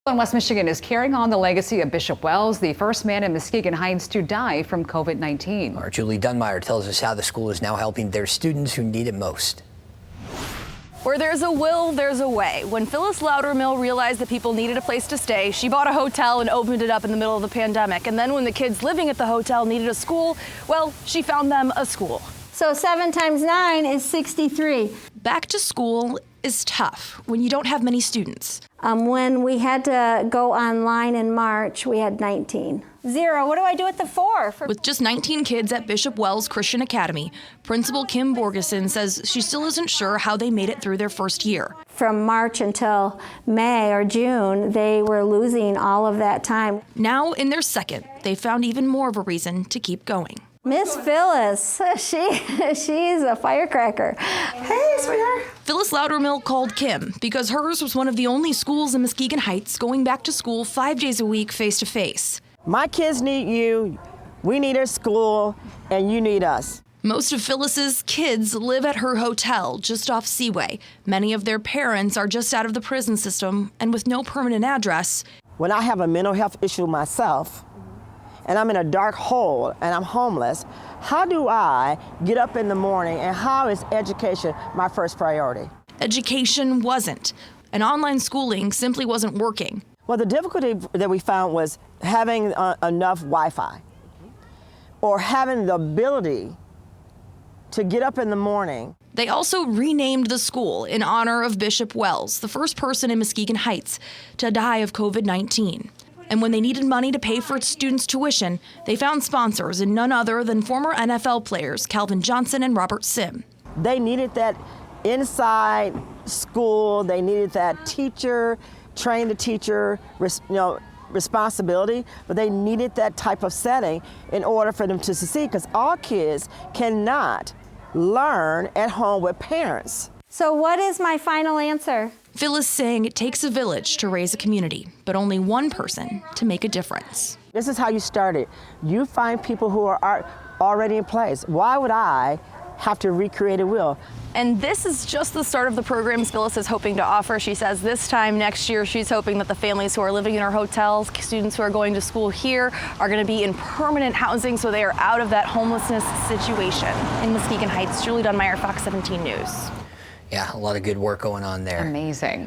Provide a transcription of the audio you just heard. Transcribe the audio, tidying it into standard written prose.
West Michigan is carrying on the legacy of Bishop Wells, the first man in Muskegon Heights to die from COVID-19. Our Julie Dunmeyer tells us how the school is now helping their students who need it most. Where there's a will, there's a way. When Phyllis Loudermill realized that people needed a place to stay, she bought a hotel and opened it up in the middle of the pandemic. And then when the kids living at the hotel needed a school, well, she found them a school. So 7 times 9 is 63. Back to school is tough when you don't have many students. When we had to go online in March, we had 19. 0, what do I do with the 4? With just 19 kids at Bishop Wells Christian Academy, Principal Kim Borgeson says she still isn't sure how they made it through their first year. From March until May or June, they were losing all of that time. Now in their second, they found even more of a reason to keep going. Miss Phyllis, she's a firecracker. Hey, sweetheart. Phyllis Loudermill called Kim because hers was one of the only schools in Muskegon Heights going back to school 5 days a week face-to-face. My kids need you, we need a school, and you need us. Most of Phyllis's kids live at her hotel just off Seaway. Many of their parents are just out of the prison system and with no permanent address. When I have a mental health issue myself, and I'm in a dark hole and I'm homeless, how do I get up in the morning, and how is education my first priority? Education wasn't. And online schooling simply wasn't working. Well, the difficulty that we found was having enough Wi-Fi, or having the ability to get up in the morning. They also renamed the school in honor of Bishop Wells, the first person in Muskegon Heights to die of COVID-19. And when they needed money to pay for its students' tuition, they found sponsors in none other than former NFL players Calvin Johnson and Robert Sim. They needed that inside school. They needed that teacher, train the teacher, responsibility, but they needed that type of setting in order for them to succeed, because all kids cannot learn at home with parents. So what is my final answer? Phyllis saying it takes a village to raise a community, but only one person to make a difference. This is how you start it. You find people who are already in place. Why would I have to recreate a wheel? And this is just the start of the programs Phyllis is hoping to offer. She says this time next year, she's hoping that the families who are living in her hotels, students who are going to school here, are going to be in permanent housing so they are out of that homelessness situation. In Muskegon Heights, Julie Dunmeyer, Fox 17 News. Yeah, a lot of good work going on there. Amazing.